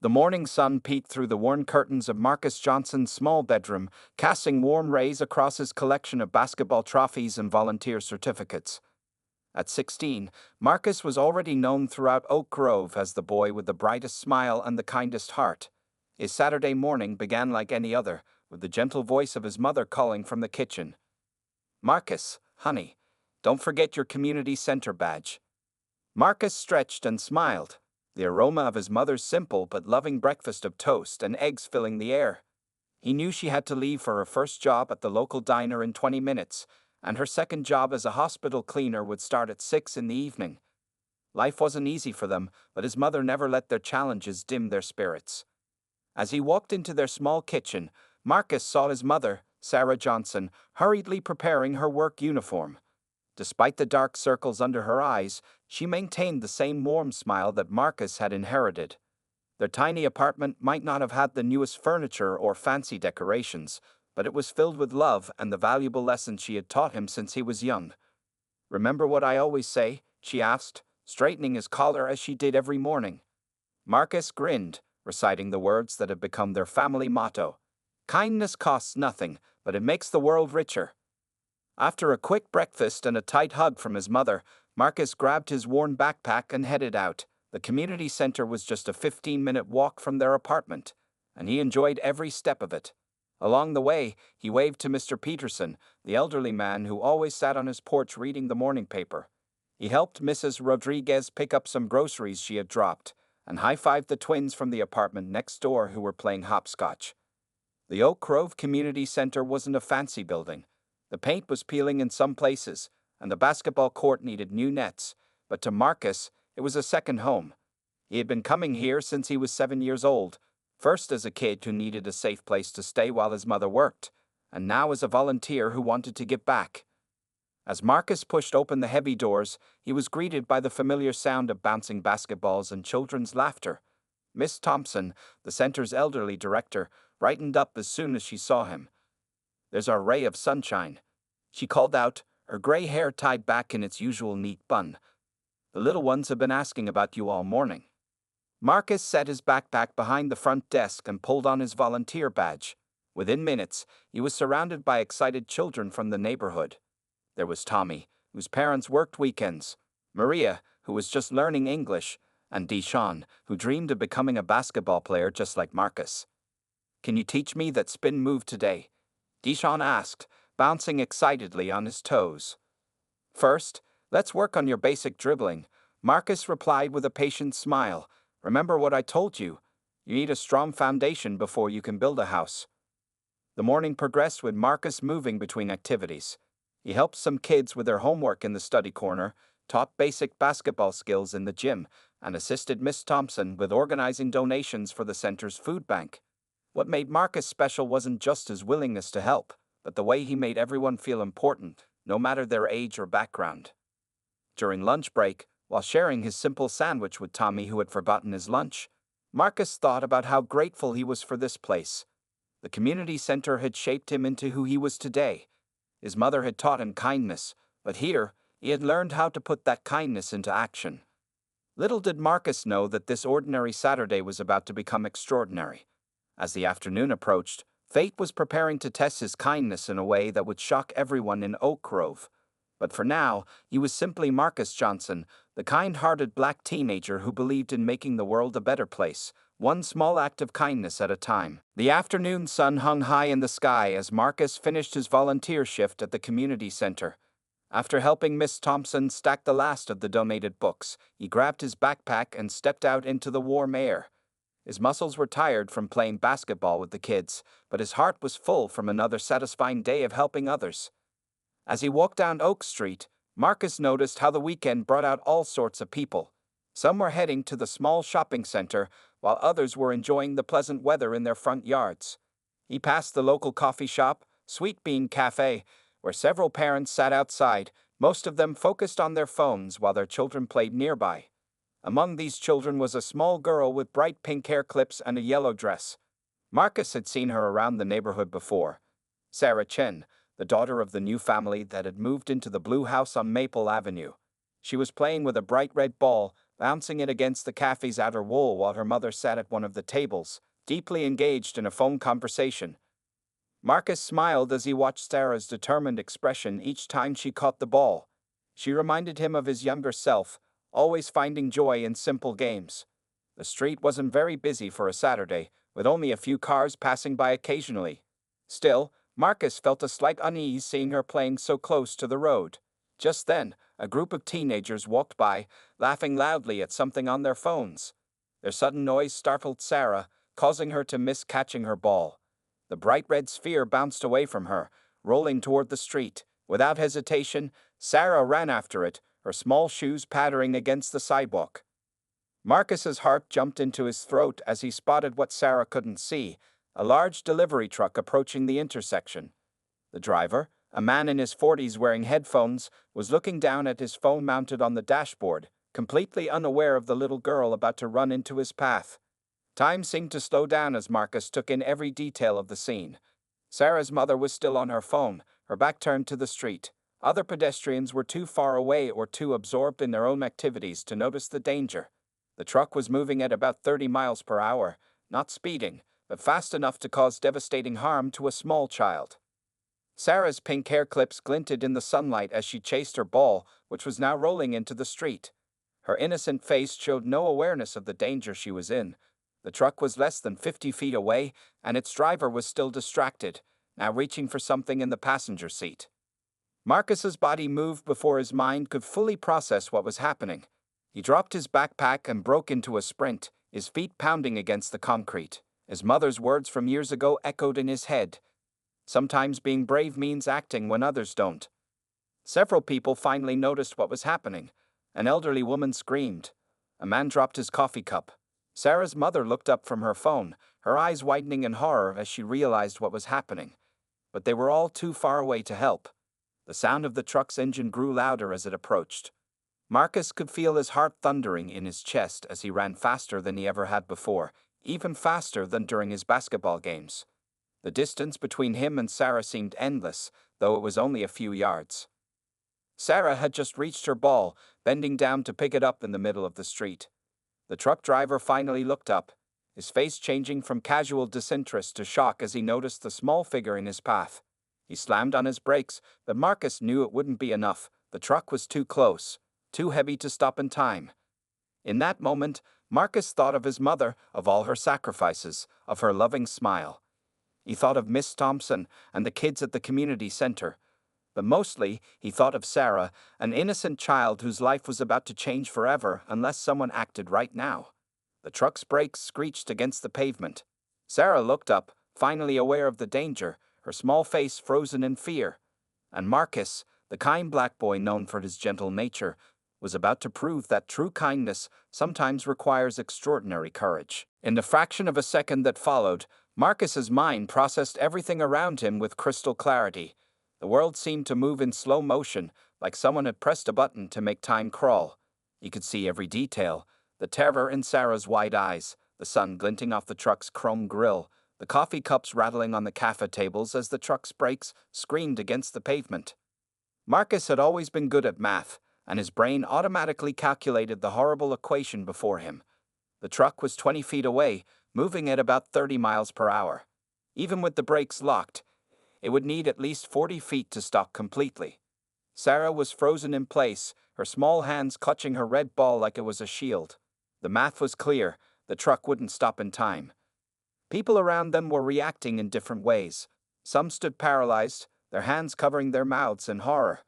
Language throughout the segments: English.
The morning sun peeked through the worn curtains of Marcus Johnson's small bedroom, casting warm rays across his collection of basketball trophies and volunteer certificates. At 16, Marcus was already known throughout Oak Grove as the boy with the brightest smile and the kindest heart. His Saturday morning began like any other, with the gentle voice of his mother calling from the kitchen. "Marcus, honey, don't forget your community center badge." Marcus stretched and smiled, the aroma of his mother's simple but loving breakfast of toast and eggs filling the air. He knew she had to leave for her first job at the local diner in 20 minutes, and her second job as a hospital cleaner would start at 6 in the evening. Life wasn't easy for them, but his mother never let their challenges dim their spirits. As he walked into their small kitchen, Marcus saw his mother, Sarah Johnson, hurriedly preparing her work uniform. Despite the dark circles under her eyes, she maintained the same warm smile that Marcus had inherited. Their tiny apartment might not have had the newest furniture or fancy decorations, but it was filled with love and the valuable lessons she had taught him since he was young. "Remember what I always say?" she asked, straightening his collar as she did every morning. Marcus grinned, reciting the words that had become their family motto. "Kindness costs nothing, but it makes the world richer." After a quick breakfast and a tight hug from his mother, Marcus grabbed his worn backpack and headed out. The community center was just a 15-minute walk from their apartment, and he enjoyed every step of it. Along the way, he waved to Mr. Peterson, the elderly man who always sat on his porch reading the morning paper. He helped Mrs. Rodriguez pick up some groceries she had dropped, and high-fived the twins from the apartment next door who were playing hopscotch. The Oak Grove Community Center wasn't a fancy building. The paint was peeling in some places, and the basketball court needed new nets, but to Marcus, it was a second home. He had been coming here since he was 7 years old, first as a kid who needed a safe place to stay while his mother worked, and now as a volunteer who wanted to give back. As Marcus pushed open the heavy doors, he was greeted by the familiar sound of bouncing basketballs and children's laughter. Miss Thompson, the center's elderly director, brightened up as soon as she saw him. "There's our ray of sunshine," she called out, her gray hair tied back in its usual neat bun. "The little ones have been asking about you all morning." Marcus set his backpack behind the front desk and pulled on his volunteer badge. Within minutes, he was surrounded by excited children from the neighborhood. There was Tommy, whose parents worked weekends, Maria, who was just learning English, and Deshawn, who dreamed of becoming a basketball player just like Marcus. "Can you teach me that spin move today?" Deshawn asked, bouncing excitedly on his toes. "First, let's work on your basic dribbling," Marcus replied with a patient smile. "Remember what I told you. You need a strong foundation before you can build a house." The morning progressed with Marcus moving between activities. He helped some kids with their homework in the study corner, taught basic basketball skills in the gym, and assisted Miss Thompson with organizing donations for the center's food bank. What made Marcus special wasn't just his willingness to help, but the way he made everyone feel important, no matter their age or background. During lunch break, while sharing his simple sandwich with Tommy who had forgotten his lunch, Marcus thought about how grateful he was for this place. The community center had shaped him into who he was today. His mother had taught him kindness, but here, he had learned how to put that kindness into action. Little did Marcus know that this ordinary Saturday was about to become extraordinary. As the afternoon approached, fate was preparing to test his kindness in a way that would shock everyone in Oak Grove. But for now, he was simply Marcus Johnson, the kind-hearted black teenager who believed in making the world a better place, one small act of kindness at a time. The afternoon sun hung high in the sky as Marcus finished his volunteer shift at the community center. After helping Miss Thompson stack the last of the donated books, he grabbed his backpack and stepped out into the warm air. His muscles were tired from playing basketball with the kids, but his heart was full from another satisfying day of helping others. As he walked down Oak Street, Marcus noticed how the weekend brought out all sorts of people. Some were heading to the small shopping center, while others were enjoying the pleasant weather in their front yards. He passed the local coffee shop, Sweet Bean Cafe, where several parents sat outside, most of them focused on their phones while their children played nearby. Among these children was a small girl with bright pink hair clips and a yellow dress. Marcus had seen her around the neighborhood before. Sarah Chen, the daughter of the new family that had moved into the blue house on Maple Avenue. She was playing with a bright red ball, bouncing it against the cafe's outer wall while her mother sat at one of the tables, deeply engaged in a phone conversation. Marcus smiled as he watched Sarah's determined expression each time she caught the ball. She reminded him of his younger self, always finding joy in simple games. The street wasn't very busy for a Saturday, with only a few cars passing by occasionally. Still, Marcus felt a slight unease seeing her playing so close to the road. Just then, a group of teenagers walked by, laughing loudly at something on their phones. Their sudden noise startled Sarah, causing her to miss catching her ball. The bright red sphere bounced away from her, rolling toward the street. Without hesitation, Sarah ran after it, her small shoes pattering against the sidewalk. Marcus's heart jumped into his throat as he spotted what Sarah couldn't see, a large delivery truck approaching the intersection. The driver, a man in his 40s wearing headphones, was looking down at his phone mounted on the dashboard, completely unaware of the little girl about to run into his path. Time seemed to slow down as Marcus took in every detail of the scene. Sarah's mother was still on her phone, her back turned to the street. Other pedestrians were too far away or too absorbed in their own activities to notice the danger. The truck was moving at about 30 miles per hour, not speeding, but fast enough to cause devastating harm to a small child. Sarah's pink hair clips glinted in the sunlight as she chased her ball, which was now rolling into the street. Her innocent face showed no awareness of the danger she was in. The truck was less than 50 feet away, and its driver was still distracted, now reaching for something in the passenger seat. Marcus's body moved before his mind could fully process what was happening. He dropped his backpack and broke into a sprint, his feet pounding against the concrete. His mother's words from years ago echoed in his head. Sometimes being brave means acting when others don't. Several people finally noticed what was happening. An elderly woman screamed. A man dropped his coffee cup. Sarah's mother looked up from her phone, her eyes widening in horror as she realized what was happening. But they were all too far away to help. The sound of the truck's engine grew louder as it approached. Marcus could feel his heart thundering in his chest as he ran faster than he ever had before, even faster than during his basketball games. The distance between him and Sarah seemed endless, though it was only a few yards. Sarah had just reached her ball, bending down to pick it up in the middle of the street. The truck driver finally looked up, his face changing from casual disinterest to shock as he noticed the small figure in his path. He slammed on his brakes, but Marcus knew it wouldn't be enough. The truck was too close, too heavy to stop in time. In that moment, Marcus thought of his mother, of all her sacrifices, of her loving smile. He thought of Miss Thompson and the kids at the community center. But mostly, he thought of Sarah, an innocent child whose life was about to change forever unless someone acted right now. The truck's brakes screeched against the pavement. Sarah looked up, finally aware of the danger, her small face frozen in fear. And Marcus, the kind black boy known for his gentle nature, was about to prove that true kindness sometimes requires extraordinary courage. In the fraction of a second that followed, Marcus's mind processed everything around him with crystal clarity. The world seemed to move in slow motion, like someone had pressed a button to make time crawl. He could see every detail, the terror in Sarah's wide eyes, the sun glinting off the truck's chrome grille, the coffee cups rattling on the cafe tables as the truck's brakes screamed against the pavement. Marcus had always been good at math, and his brain automatically calculated the horrible equation before him. The truck was 20 feet away, moving at about 30 miles per hour. Even with the brakes locked, it would need at least 40 feet to stop completely. Sarah was frozen in place, her small hands clutching her red ball like it was a shield. The math was clear, the truck wouldn't stop in time. People around them were reacting in different ways. Some stood paralyzed, their hands covering their mouths in horror.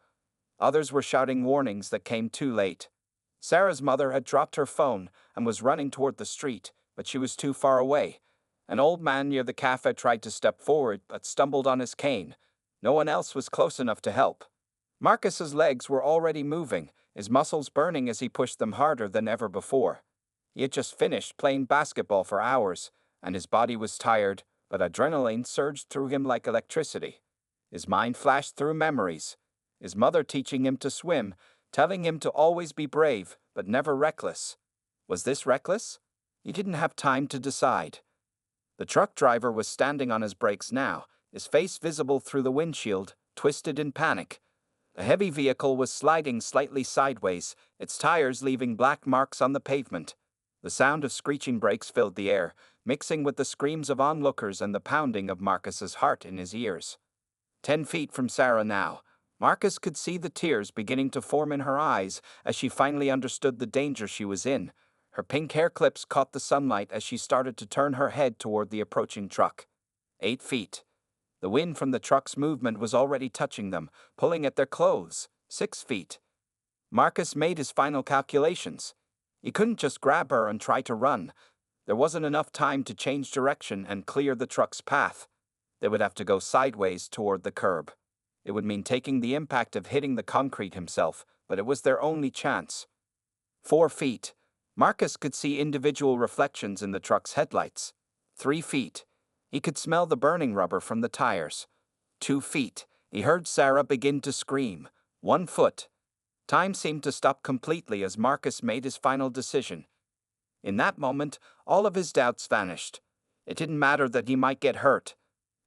Others were shouting warnings that came too late. Sarah's mother had dropped her phone and was running toward the street, but she was too far away. An old man near the cafe tried to step forward but stumbled on his cane. No one else was close enough to help. Marcus's legs were already moving, his muscles burning as he pushed them harder than ever before. He had just finished playing basketball for hours, and his body was tired, but adrenaline surged through him like electricity. His mind flashed through memories. His mother teaching him to swim, telling him to always be brave, but never reckless. Was this reckless? He didn't have time to decide. The truck driver was standing on his brakes now, his face visible through the windshield, twisted in panic. The heavy vehicle was sliding slightly sideways, its tires leaving black marks on the pavement. The sound of screeching brakes filled the air, mixing with the screams of onlookers and the pounding of Marcus's heart in his ears. 10 feet from Sarah now, Marcus could see the tears beginning to form in her eyes as she finally understood the danger she was in. Her pink hair clips caught the sunlight as she started to turn her head toward the approaching truck. 8 feet. The wind from the truck's movement was already touching them, pulling at their clothes. 6 feet. Marcus made his final calculations. He couldn't just grab her and try to run. There wasn't enough time to change direction and clear the truck's path. They would have to go sideways toward the curb. It would mean taking the impact of hitting the concrete himself, but it was their only chance. 4 feet. Marcus could see individual reflections in the truck's headlights. 3 feet. He could smell the burning rubber from the tires. 2 feet. He heard Sarah begin to scream. 1 foot. Time seemed to stop completely as Marcus made his final decision. In that moment, all of his doubts vanished. It didn't matter that he might get hurt.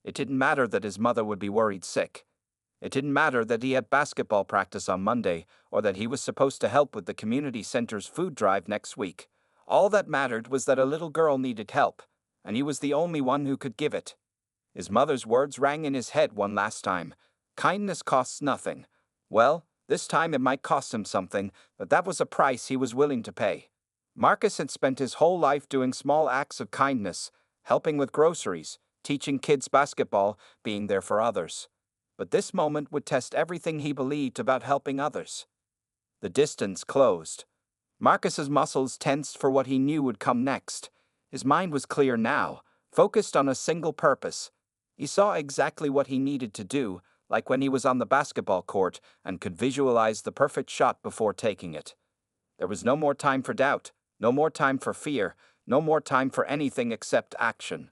It didn't matter that his mother would be worried sick. It didn't matter that he had basketball practice on Monday or that he was supposed to help with the community center's food drive next week. All that mattered was that a little girl needed help, and he was the only one who could give it. His mother's words rang in his head one last time. Kindness costs nothing. Well, this time it might cost him something, but that was a price he was willing to pay. Marcus had spent his whole life doing small acts of kindness, helping with groceries, teaching kids basketball, being there for others. But this moment would test everything he believed about helping others. The distance closed. Marcus's muscles tensed for what he knew would come next. His mind was clear now, focused on a single purpose. He saw exactly what he needed to do, like when he was on the basketball court, and could visualize the perfect shot before taking it. There was no more time for doubt, no more time for fear, no more time for anything except action.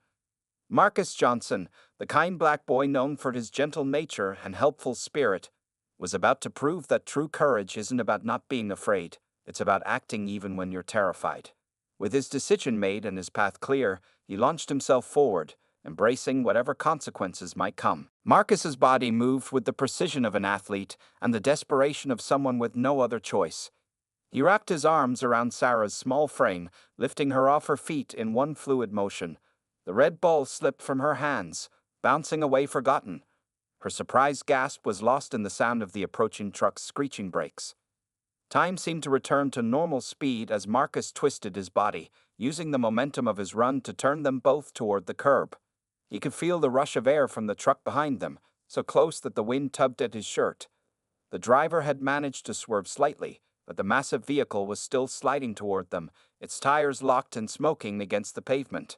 Marcus Johnson, the kind black boy known for his gentle nature and helpful spirit, was about to prove that true courage isn't about not being afraid, it's about acting even when you're terrified. With his decision made and his path clear, he launched himself forward, embracing whatever consequences might come. Marcus's body moved with the precision of an athlete and the desperation of someone with no other choice. He wrapped his arms around Sarah's small frame, lifting her off her feet in one fluid motion. The red ball slipped from her hands, bouncing away forgotten. Her surprised gasp was lost in the sound of the approaching truck's screeching brakes. Time seemed to return to normal speed as Marcus twisted his body, using the momentum of his run to turn them both toward the curb. He could feel the rush of air from the truck behind them, so close that the wind tugged at his shirt. The driver had managed to swerve slightly, but the massive vehicle was still sliding toward them, its tires locked and smoking against the pavement.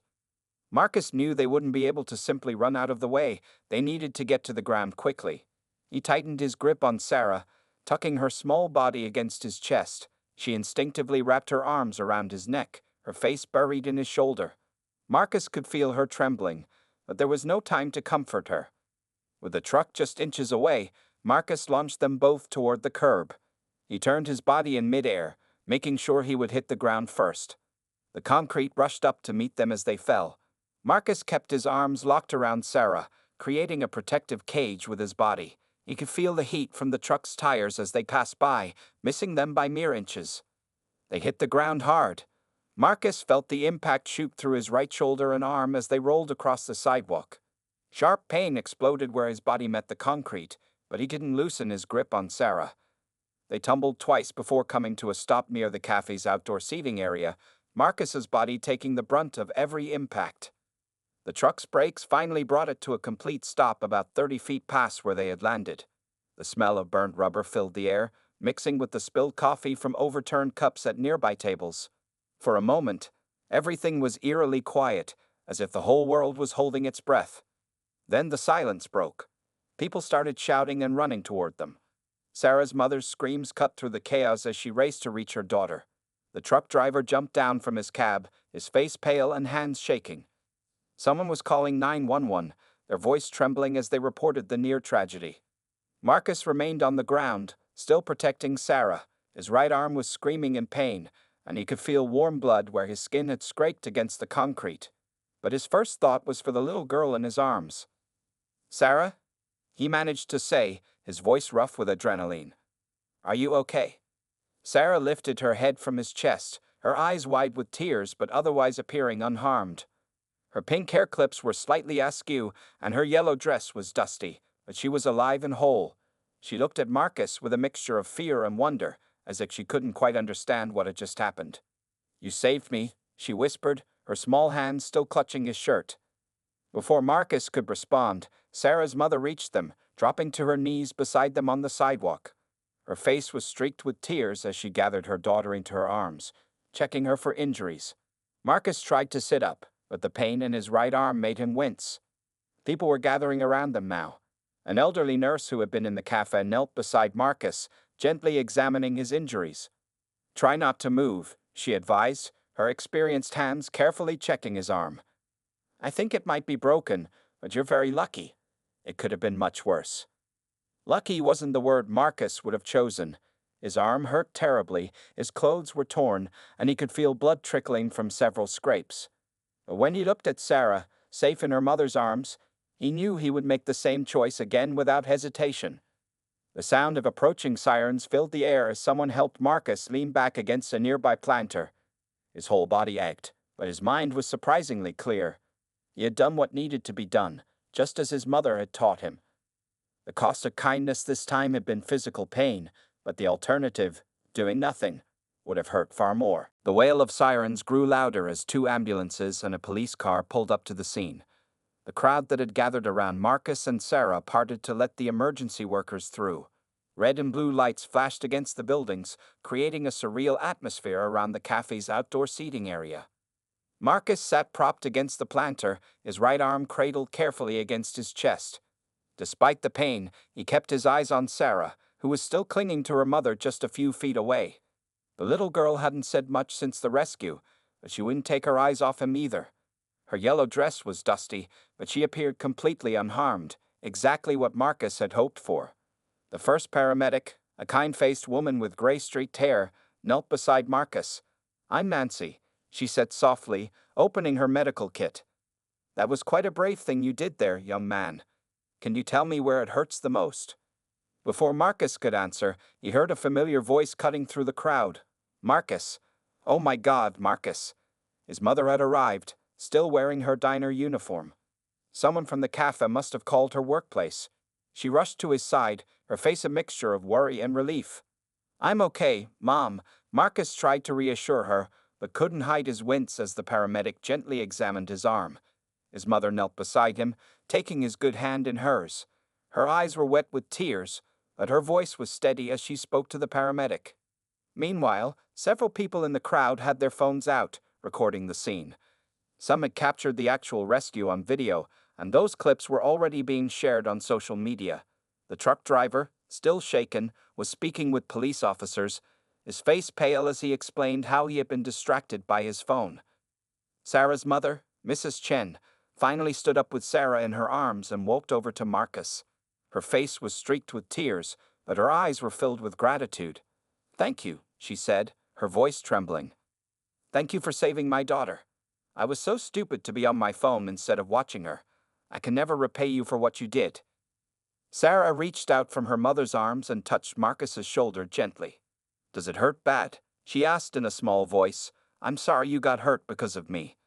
Marcus knew they wouldn't be able to simply run out of the way. They needed to get to the ground quickly. He tightened his grip on Sarah, tucking her small body against his chest. She instinctively wrapped her arms around his neck, her face buried in his shoulder. Marcus could feel her trembling, but there was no time to comfort her. With the truck just inches away, Marcus launched them both toward the curb. He turned his body in midair, making sure he would hit the ground first. The concrete rushed up to meet them as they fell. Marcus kept his arms locked around Sarah, creating a protective cage with his body. He could feel the heat from the truck's tires as they passed by, missing them by mere inches. They hit the ground hard. Marcus felt the impact shoot through his right shoulder and arm as they rolled across the sidewalk. Sharp pain exploded where his body met the concrete, but he didn't loosen his grip on Sarah. They tumbled twice before coming to a stop near the cafe's outdoor seating area, Marcus's body taking the brunt of every impact. The truck's brakes finally brought it to a complete stop about 30 feet past where they had landed. The smell of burnt rubber filled the air, mixing with the spilled coffee from overturned cups at nearby tables. For a moment, everything was eerily quiet, as if the whole world was holding its breath. Then the silence broke. People started shouting and running toward them. Sarah's mother's screams cut through the chaos as she raced to reach her daughter. The truck driver jumped down from his cab, his face pale and hands shaking. Someone was calling 911, their voice trembling as they reported the near tragedy. Marcus remained on the ground, still protecting Sarah. His right arm was screaming in pain, and he could feel warm blood where his skin had scraped against the concrete. But his first thought was for the little girl in his arms. "Sarah?" he managed to say, his voice rough with adrenaline. "Are you okay?" Sarah lifted her head from his chest, her eyes wide with tears but otherwise appearing unharmed. Her pink hair clips were slightly askew, and her yellow dress was dusty, but she was alive and whole. She looked at Marcus with a mixture of fear and wonder, as if she couldn't quite understand what had just happened. "You saved me," she whispered, her small hands still clutching his shirt. Before Marcus could respond, Sarah's mother reached them, dropping to her knees beside them on the sidewalk. Her face was streaked with tears as she gathered her daughter into her arms, checking her for injuries. Marcus tried to sit up, but the pain in his right arm made him wince. People were gathering around them now. An elderly nurse who had been in the cafe knelt beside Marcus, gently examining his injuries. "Try not to move," she advised, her experienced hands carefully checking his arm. "I think it might be broken, but you're very lucky. It could have been much worse." Lucky wasn't the word Marcus would have chosen. His arm hurt terribly, his clothes were torn, and he could feel blood trickling from several scrapes. But when he looked at Sarah, safe in her mother's arms, he knew he would make the same choice again without hesitation. The sound of approaching sirens filled the air as someone helped Marcus lean back against a nearby planter. His whole body ached, but his mind was surprisingly clear. He had done what needed to be done, just as his mother had taught him. The cost of kindness this time had been physical pain, but the alternative, doing nothing, would have hurt far more. The wail of sirens grew louder as 2 ambulances and a police car pulled up to the scene. The crowd that had gathered around Marcus and Sarah parted to let the emergency workers through. Red and blue lights flashed against the buildings, creating a surreal atmosphere around the cafe's outdoor seating area. Marcus sat propped against the planter, his right arm cradled carefully against his chest. Despite the pain, he kept his eyes on Sarah, who was still clinging to her mother just a few feet away. The little girl hadn't said much since the rescue, but she wouldn't take her eyes off him either. Her yellow dress was dusty, but she appeared completely unharmed, exactly what Marcus had hoped for. The first paramedic, a kind-faced woman with gray-streaked hair, knelt beside Marcus. "I'm Nancy," she said softly, opening her medical kit. "That was quite a brave thing you did there, young man. Can you tell me where it hurts the most?" Before Marcus could answer, he heard a familiar voice cutting through the crowd. "Marcus. Oh my God, Marcus." His mother had arrived, still wearing her diner uniform. Someone from the cafe must have called her workplace. She rushed to his side, her face a mixture of worry and relief. "I'm okay, Mom." Marcus tried to reassure her, but couldn't hide his wince as the paramedic gently examined his arm. His mother knelt beside him, taking his good hand in hers. Her eyes were wet with tears, but her voice was steady as she spoke to the paramedic. Meanwhile, several people in the crowd had their phones out, recording the scene. Some had captured the actual rescue on video, and those clips were already being shared on social media. The truck driver, still shaken, was speaking with police officers, his face pale as he explained how he had been distracted by his phone. Sarah's mother, Mrs. Chen, finally stood up with Sarah in her arms and walked over to Marcus. Her face was streaked with tears, but her eyes were filled with gratitude. "Thank you," she said, her voice trembling. "Thank you for saving my daughter. I was so stupid to be on my phone instead of watching her. I can never repay you for what you did." Sarah reached out from her mother's arms and touched Marcus's shoulder gently. "Does it hurt bad?" she asked in a small voice. "I'm sorry you got hurt because of me."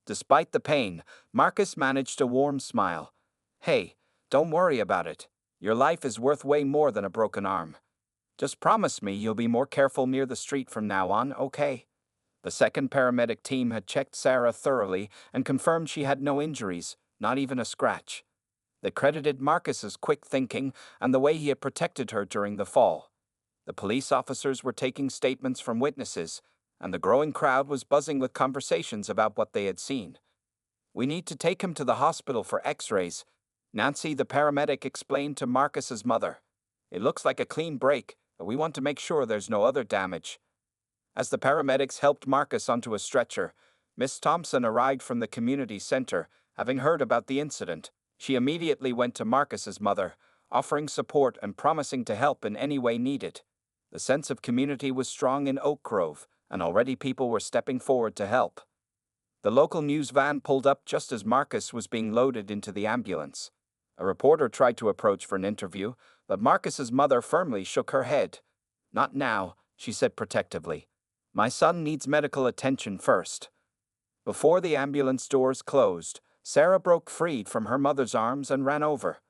Despite the pain, Marcus managed a warm smile. "Hey, don't worry about it. Your life is worth way more than a broken arm. Just promise me you'll be more careful near the street from now on, okay?" The second paramedic team had checked Sarah thoroughly and confirmed she had no injuries, not even a scratch. They credited Marcus's quick thinking and the way he had protected her during the fall. The police officers were taking statements from witnesses, and the growing crowd was buzzing with conversations about what they had seen. "We need to take him to the hospital for x-rays," Nancy, the paramedic, explained to Marcus's mother. "It looks like a clean break, but we want to make sure there's no other damage." As the paramedics helped Marcus onto a stretcher, Miss Thompson arrived from the community center, having heard about the incident. She immediately went to Marcus's mother, offering support and promising to help in any way needed. The sense of community was strong in Oak Grove, and already people were stepping forward to help. The local news van pulled up just as Marcus was being loaded into the ambulance. A reporter tried to approach for an interview, but Marcus's mother firmly shook her head. "Not now," she said protectively. "My son needs medical attention first." Before the ambulance doors closed, Sarah broke free from her mother's arms and ran over.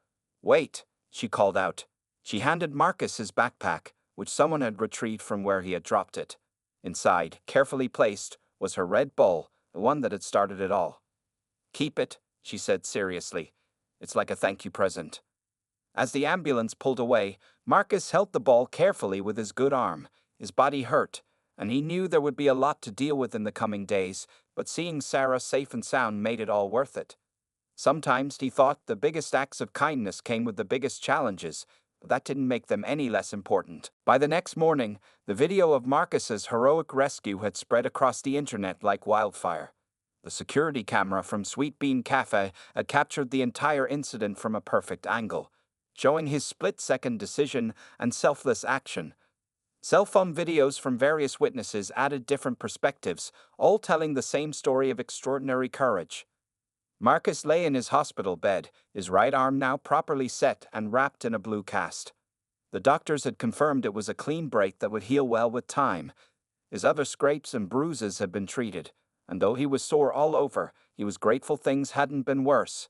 "Wait," she called out. She handed Marcus his backpack, which someone had retrieved from where he had dropped it. Inside, carefully placed, was her red ball, the one that had started it all. "Keep it," she said seriously. "It's like a thank you present." As the ambulance pulled away, Marcus held the ball carefully with his good arm. His body hurt, and he knew there would be a lot to deal with in the coming days, but seeing Sarah safe and sound made it all worth it. Sometimes he thought the biggest acts of kindness came with the biggest challenges, but that didn't make them any less important. By the next morning, the video of Marcus's heroic rescue had spread across the internet like wildfire. The security camera from Sweet Bean Cafe had captured the entire incident from a perfect angle, showing his split-second decision and selfless action. Cell phone videos from various witnesses added different perspectives, all telling the same story of extraordinary courage. Marcus lay in his hospital bed, his right arm now properly set and wrapped in a blue cast. The doctors had confirmed it was a clean break that would heal well with time. His other scrapes and bruises had been treated, and though he was sore all over, he was grateful things hadn't been worse.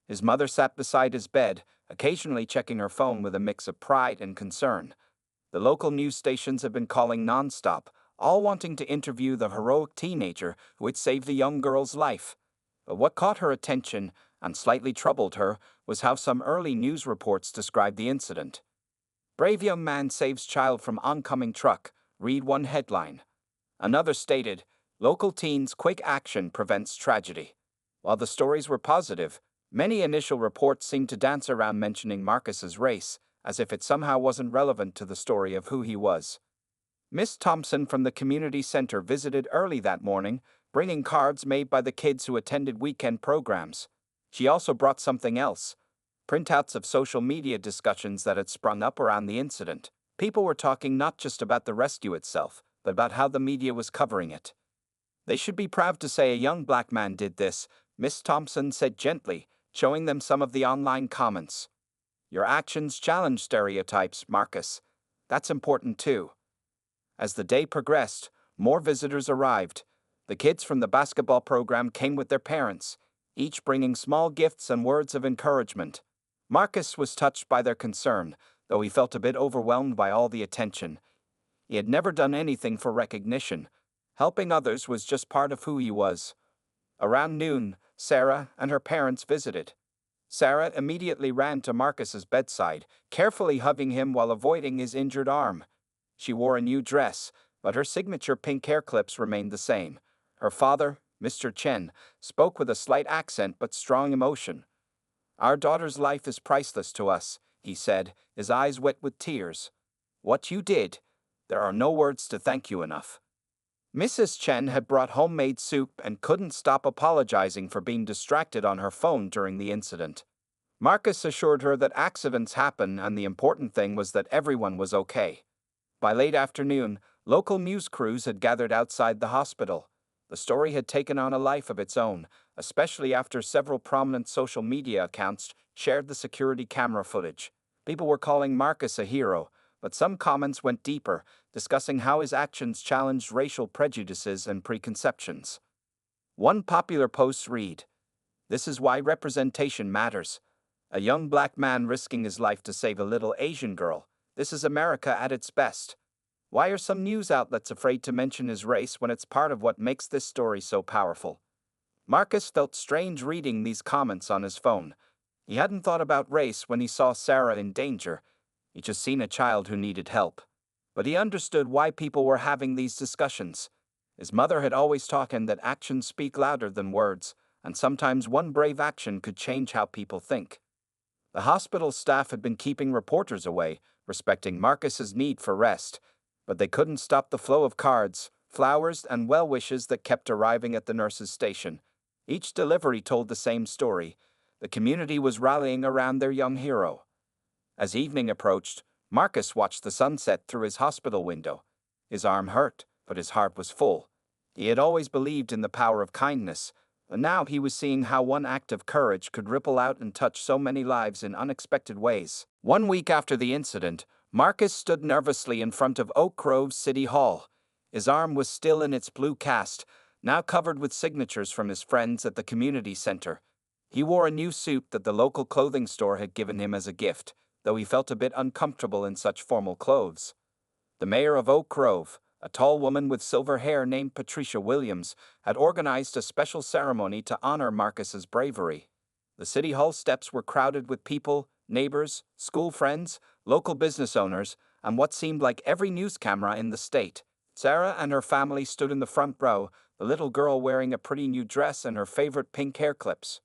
His mother sat beside his bed, occasionally checking her phone with a mix of pride and concern. The local news stations had been calling non-stop, all wanting to interview the heroic teenager who had saved the young girl's life. But what caught her attention and slightly troubled her was how some early news reports described the incident. "Brave young man saves child from oncoming truck," read one headline. Another stated, "Local teens' quick action prevents tragedy." While the stories were positive, many initial reports seemed to dance around mentioning Marcus's race, as if it somehow wasn't relevant to the story of who he was. Miss Thompson from the community center visited early that morning, bringing cards made by the kids who attended weekend programs. She also brought something else: printouts of social media discussions that had sprung up around the incident. People were talking not just about the rescue itself, but about how the media was covering it. "They should be proud to say a young black man did this," Miss Thompson said gently, showing them some of the online comments. "Your actions challenge stereotypes, Marcus. That's important too." As the day progressed, more visitors arrived. The kids from the basketball program came with their parents, each bringing small gifts and words of encouragement. Marcus was touched by their concern, though he felt a bit overwhelmed by all the attention. He had never done anything for recognition. Helping others was just part of who he was. Around noon, Sarah and her parents visited. Sarah immediately ran to Marcus's bedside, carefully hugging him while avoiding his injured arm. She wore a new dress, but her signature pink hair clips remained the same. Her father, Mr. Chen, spoke with a slight accent but strong emotion. "Our daughter's life is priceless to us," he said, his eyes wet with tears. "What you did, there are no words to thank you enough." Mrs. Chen had brought homemade soup and couldn't stop apologizing for being distracted on her phone during the incident. Marcus assured her that accidents happen and the important thing was that everyone was okay. By late afternoon, local news crews had gathered outside the hospital. The story had taken on a life of its own, especially after several prominent social media accounts shared the security camera footage. People were calling Marcus a hero, but some comments went deeper, discussing how his actions challenged racial prejudices and preconceptions. One popular post read, "This is why representation matters. A young black man risking his life to save a little Asian girl. This is America at its best. Why are some news outlets afraid to mention his race when it's part of what makes this story so powerful?" Marcus felt strange reading these comments on his phone. He hadn't thought about race when he saw Sarah in danger. He'd just seen a child who needed help. But he understood why people were having these discussions. His mother had always taught him that actions speak louder than words, and sometimes one brave action could change how people think. The hospital staff had been keeping reporters away, respecting Marcus's need for rest, but they couldn't stop the flow of cards, flowers, and well wishes that kept arriving at the nurse's station. Each delivery told the same story. The community was rallying around their young hero. As evening approached, Marcus watched the sunset through his hospital window. His arm hurt, but his heart was full. He had always believed in the power of kindness, And now he was seeing how one act of courage could ripple out and touch so many lives in unexpected ways. 1 week after the incident, Marcus stood nervously in front of Oak Grove City Hall. His arm was still in its blue cast, now covered with signatures from his friends at the community center. He wore a new suit that the local clothing store had given him as a gift, though he felt a bit uncomfortable in such formal clothes. The mayor of Oak Grove, a tall woman with silver hair named Patricia Williams, had organized a special ceremony to honor Marcus's bravery. The city hall steps were crowded with people, neighbors, school friends, local business owners, and what seemed like every news camera in the state. Sarah and her family stood in the front row, the little girl wearing a pretty new dress and her favorite pink hair clips.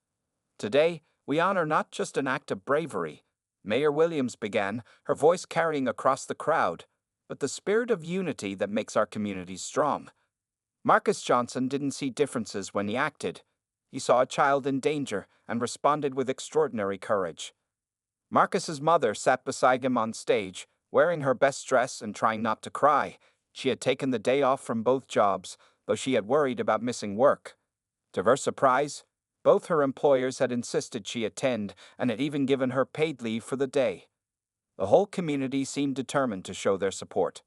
Today, we honor not just an act of bravery, Mayor Williams began, her voice carrying across the crowd, but the spirit of unity that makes our communities strong. Marcus Johnson didn't see differences when he acted. He saw a child in danger and responded with extraordinary courage. Marcus's mother sat beside him on stage, wearing her best dress and trying not to cry. She had taken the day off from both jobs, though she had worried about missing work. To her surprise, both her employers had insisted she attend and had even given her paid leave for the day. The whole community seemed determined to show their support.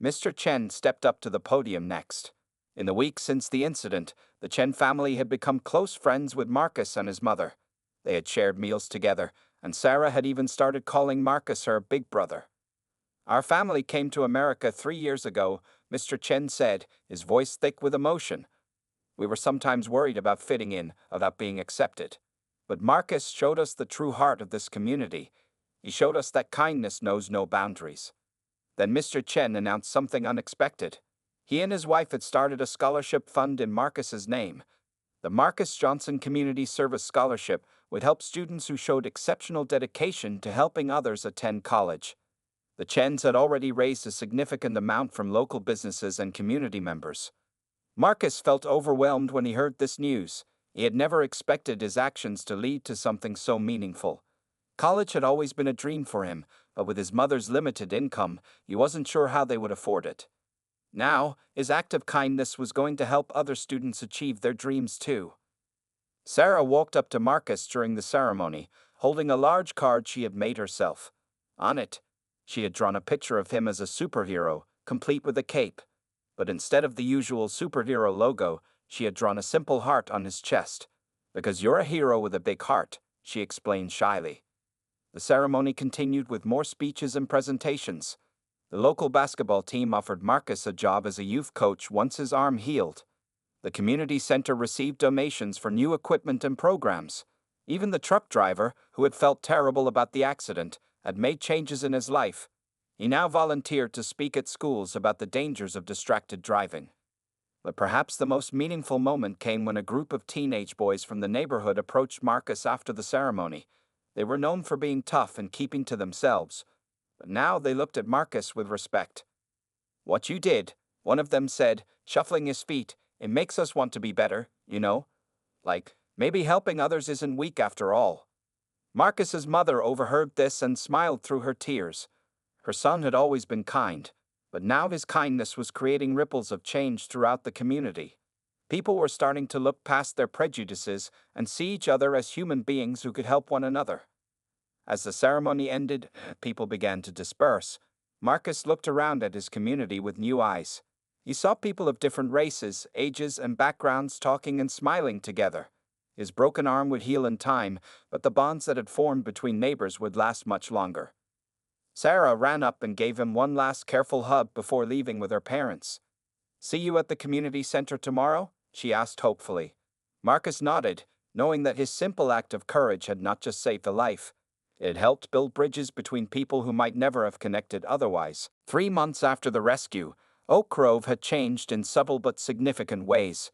Mr. Chen stepped up to the podium next. In the week since the incident, the Chen family had become close friends with Marcus and his mother. They had shared meals together, and Sarah had even started calling Marcus her big brother. "Our family came to America 3 years ago," Mr. Chen said, his voice thick with emotion. "We were sometimes worried about fitting in, about being accepted. But Marcus showed us the true heart of this community. He showed us that kindness knows no boundaries." Then Mr. Chen announced something unexpected. He and his wife had started a scholarship fund in Marcus's name. The Marcus Johnson Community Service Scholarship would help students who showed exceptional dedication to helping others attend college. The Chens had already raised a significant amount from local businesses and community members. Marcus felt overwhelmed when he heard this news. He had never expected his actions to lead to something so meaningful. College had always been a dream for him, but with his mother's limited income, he wasn't sure how they would afford it. Now, his act of kindness was going to help other students achieve their dreams too. Sarah walked up to Marcus during the ceremony, holding a large card she had made herself. On it, she had drawn a picture of him as a superhero, complete with a cape. But instead of the usual superhero logo, she had drawn a simple heart on his chest. "Because you're a hero with a big heart," she explained shyly. The ceremony continued with more speeches and presentations. The local basketball team offered Marcus a job as a youth coach once his arm healed. The community center received donations for new equipment and programs. Even the truck driver, who had felt terrible about the accident, had made changes in his life. He now volunteered to speak at schools about the dangers of distracted driving. But perhaps the most meaningful moment came when a group of teenage boys from the neighborhood approached Marcus after the ceremony. They were known for being tough and keeping to themselves, but now they looked at Marcus with respect. "What you did," one of them said, shuffling his feet, "it makes us want to be better, you know? Like, maybe helping others isn't weak after all." Marcus's mother overheard this and smiled through her tears. Her son had always been kind, but now his kindness was creating ripples of change throughout the community. People were starting to look past their prejudices and see each other as human beings who could help one another. As the ceremony ended, people began to disperse. Marcus looked around at his community with new eyes. He saw people of different races, ages, and backgrounds talking and smiling together. His broken arm would heal in time, but the bonds that had formed between neighbors would last much longer. Sarah ran up and gave him one last careful hug before leaving with her parents. "See you at the community center tomorrow?" she asked hopefully. Marcus nodded, knowing that his simple act of courage had not just saved a life. It had helped build bridges between people who might never have connected otherwise. 3 months after the rescue, Oak Grove had changed in subtle but significant ways.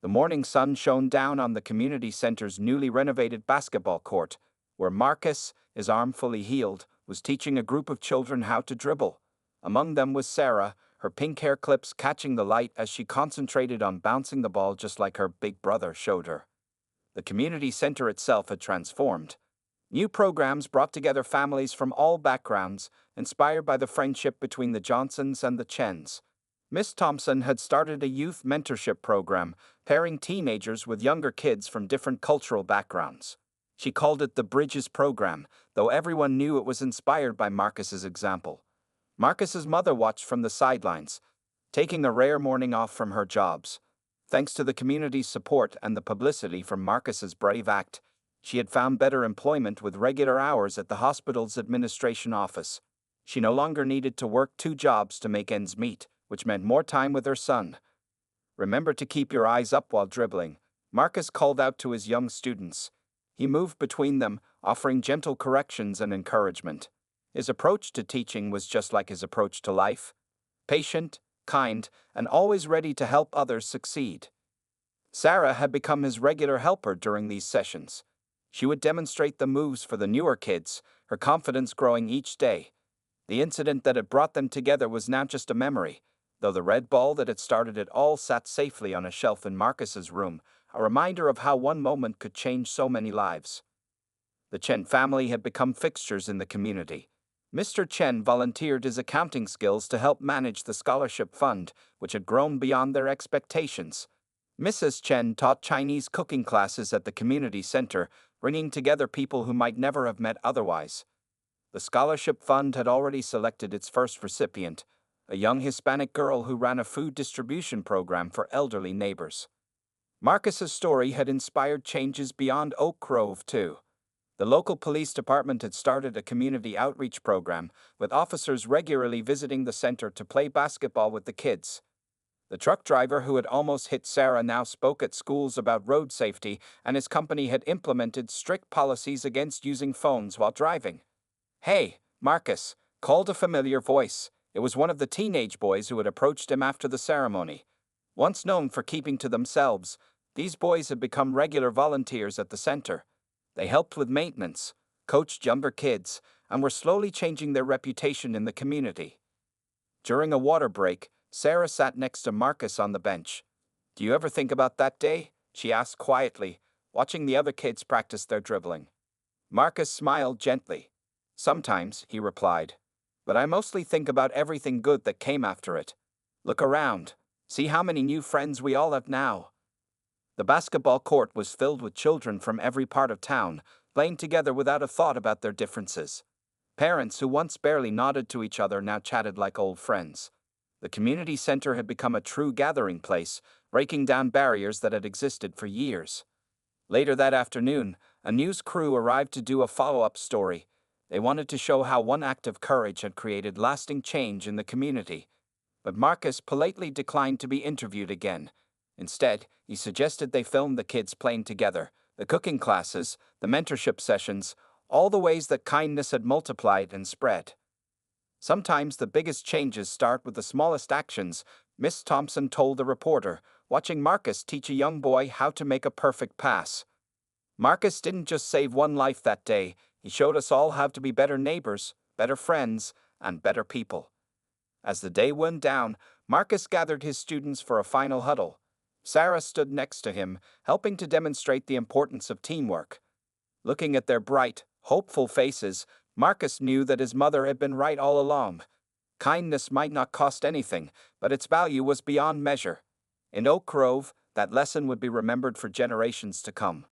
The morning sun shone down on the community center's newly renovated basketball court, where Marcus, his arm fully healed, was teaching a group of children how to dribble. Among them was Sarah, her pink hair clips catching the light as she concentrated on bouncing the ball just like her big brother showed her. The community center itself had transformed. New programs brought together families from all backgrounds, inspired by the friendship between the Johnsons and the Chens. Miss Thompson had started a youth mentorship program, pairing teenagers with younger kids from different cultural backgrounds. She called it the Bridges Program, though everyone knew it was inspired by Marcus's example. Marcus's mother watched from the sidelines, taking a rare morning off from her jobs. Thanks to the community's support and the publicity from Marcus's brave act, she had found better employment with regular hours at the hospital's administration office. She no longer needed to work 2 jobs to make ends meet, which meant more time with her son. "Remember to keep your eyes up while dribbling," Marcus called out to his young students. He moved between them, offering gentle corrections and encouragement. His approach to teaching was just like his approach to life: patient, kind, and always ready to help others succeed. Sarah had become his regular helper during these sessions. She would demonstrate the moves for the newer kids, her confidence growing each day. The incident that had brought them together was now just a memory, though the red ball that had started it all sat safely on a shelf in Marcus's room, a reminder of how one moment could change so many lives. The Chen family had become fixtures in the community. Mr. Chen volunteered his accounting skills to help manage the scholarship fund, which had grown beyond their expectations. Mrs. Chen taught Chinese cooking classes at the community center, bringing together people who might never have met otherwise. The scholarship fund had already selected its first recipient, a young Hispanic girl who ran a food distribution program for elderly neighbors. Marcus's story had inspired changes beyond Oak Grove, too. The local police department had started a community outreach program, with officers regularly visiting the center to play basketball with the kids. The truck driver who had almost hit Sarah now spoke at schools about road safety, and his company had implemented strict policies against using phones while driving. "Hey, Marcus," called a familiar voice. It was one of the teenage boys who had approached him after the ceremony. Once known for keeping to themselves, these boys had become regular volunteers at the center. They helped with maintenance, coached younger kids, and were slowly changing their reputation in the community. During a water break, Sarah sat next to Marcus on the bench. "Do you ever think about that day?" she asked quietly, watching the other kids practice their dribbling. Marcus smiled gently. "Sometimes," he replied, "but I mostly think about everything good that came after it. Look around. See how many new friends we all have now." The basketball court was filled with children from every part of town, playing together without a thought about their differences. Parents who once barely nodded to each other now chatted like old friends. The community center had become a true gathering place, breaking down barriers that had existed for years. Later that afternoon, a news crew arrived to do a follow-up story. They wanted to show how one act of courage had created lasting change in the community. But Marcus politely declined to be interviewed again. Instead, he suggested they film the kids playing together, the cooking classes, the mentorship sessions, all the ways that kindness had multiplied and spread. "Sometimes the biggest changes start with the smallest actions," Miss Thompson told the reporter, watching Marcus teach a young boy how to make a perfect pass. Marcus didn't just save one life that day, he showed us all how to be better neighbors, better friends, and better people. As the day wound down, Marcus gathered his students for a final huddle. Sarah stood next to him, helping to demonstrate the importance of teamwork. Looking at their bright, hopeful faces, Marcus knew that his mother had been right all along. Kindness might not cost anything, but its value was beyond measure. In Oak Grove, that lesson would be remembered for generations to come.